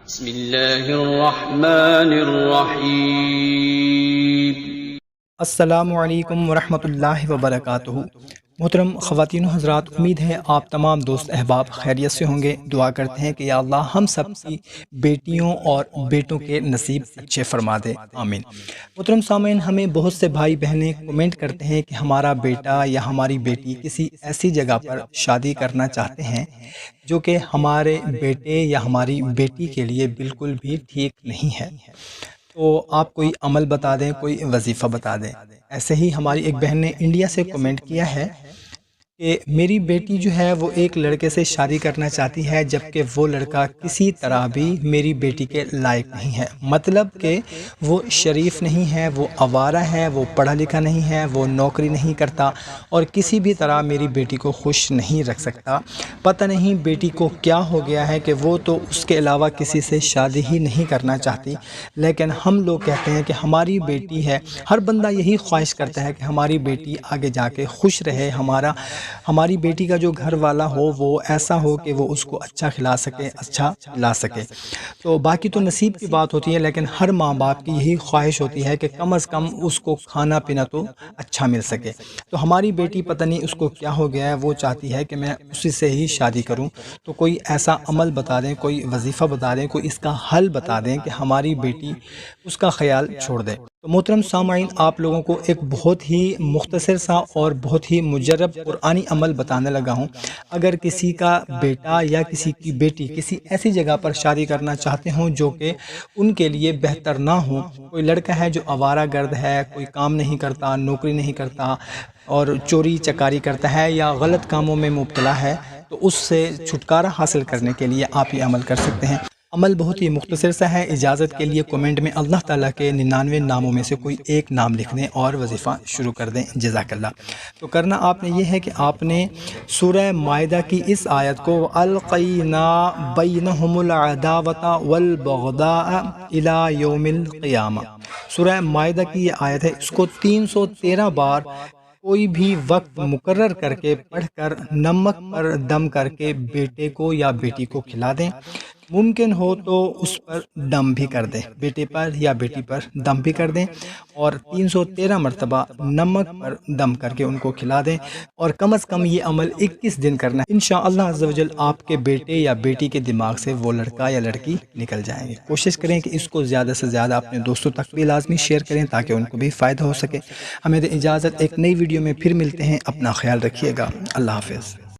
بسم اللہ الرحمن الرحیم۔ السلام علیکم ورحمۃ اللہ وبرکاتہ۔ محترم خواتین و حضرات، امید ہے آپ تمام دوست احباب خیریت سے ہوں گے۔ دعا کرتے ہیں کہ یا اللہ ہم سب کی بیٹیوں اور بیٹوں کے نصیب اچھے فرما دے، آمین۔ محترم سامعین، ہمیں بہت سے بھائی بہنیں کمنٹ کرتے ہیں کہ ہمارا بیٹا یا ہماری بیٹی کسی ایسی جگہ پر شادی کرنا چاہتے ہیں جو کہ ہمارے بیٹے یا ہماری بیٹی کے لیے بالکل بھی ٹھیک نہیں ہے، تو آپ کوئی عمل بتا دیں، کوئی وظیفہ بتا دیں۔ ایسے ہی ہماری ایک بہن نے انڈیا سے کمنٹ کیا ہے کہ میری بیٹی جو ہے وہ ایک لڑکے سے شادی کرنا چاہتی ہے، جبکہ وہ لڑکا کسی طرح بھی میری بیٹی کے لائق نہیں ہے۔ مطلب کہ وہ شریف نہیں ہے، وہ آوارہ ہے، وہ پڑھا لکھا نہیں ہے، وہ نوکری نہیں کرتا اور کسی بھی طرح میری بیٹی کو خوش نہیں رکھ سکتا۔ پتہ نہیں بیٹی کو کیا ہو گیا ہے کہ وہ تو اس کے علاوہ کسی سے شادی ہی نہیں کرنا چاہتی، لیکن ہم لوگ کہتے ہیں کہ ہماری بیٹی ہے۔ ہر بندہ یہی خواہش کرتا ہے کہ ہماری بیٹی آگے جا کے خوش رہے، ہماری بیٹی کا جو گھر والا ہو وہ ایسا ہو کہ وہ اس کو اچھا کھلا سکے، اچھا لا سکے۔ تو باقی تو نصیب کی بات ہوتی ہے، لیکن ہر ماں باپ کی یہی خواہش ہوتی ہے کہ کم از کم اس کو کھانا پینا تو اچھا مل سکے۔ تو ہماری بیٹی پتہ نہیں اس کو کیا ہو گیا ہے، وہ چاہتی ہے کہ میں اسی سے ہی شادی کروں۔ تو کوئی ایسا عمل بتا دیں، کوئی وظیفہ بتا دیں، کوئی اس کا حل بتا دیں کہ ہماری بیٹی اس کا خیال چھوڑ دے۔ تو محترم سامعین، آپ لوگوں کو ایک بہت ہی مختصر سا اور بہت ہی مجرب قرآنی عمل بتانے لگا ہوں۔ اگر کسی کا بیٹا یا کسی کی بیٹی کسی ایسی جگہ پر شادی کرنا چاہتے ہوں جو کہ ان کے لیے بہتر نہ ہو، کوئی لڑکا ہے جو آوارہ گرد ہے، کوئی کام نہیں کرتا، نوکری نہیں کرتا اور چوری چکاری کرتا ہے یا غلط کاموں میں مبتلا ہے، تو اس سے چھٹکارا حاصل کرنے کے لیے آپ یہ عمل کر سکتے ہیں۔ عمل بہت ہی مختصر سا ہے۔ اجازت کے لیے کومنٹ میں اللہ تعالیٰ کے 99 ناموں میں سے کوئی ایک نام لکھ دیں اور وظیفہ شروع کر دیں، جزاک اللہ۔ تو کرنا آپ نے یہ ہے کہ آپ نے سورہ مائدہ کی اس آیت کو القینا بینہم العداوۃ والبغضاء الی یوم القیامہ، سورہ مائدہ کی یہ آیت ہے، اس کو 313 بار کوئی بھی وقت مقرر کر کے پڑھ کر نمک پر دم کر کے بیٹے کو یا بیٹی کو کھلا دیں۔ ممکن ہو تو اس پر دم بھی کر دیں، بیٹے پر یا بیٹی پر دم بھی کر دیں اور 313 مرتبہ نمک پر دم کر کے ان کو کھلا دیں، اور کم از کم یہ عمل 21 دن کرنا ہے۔ انشاءاللہ عز و جل آپ کے بیٹے یا بیٹی کے دماغ سے وہ لڑکا یا لڑکی نکل جائیں گے۔ کوشش کریں کہ اس کو زیادہ سے زیادہ اپنے دوستوں تک بھی لازمی شیئر کریں تاکہ ان کو بھی فائدہ ہو سکے۔ ہمیں دیں اجازت، ایک نئی ویڈیو میں پھر ملتے ہیں۔ اپنا خیال رکھیے گا، اللہ حافظ۔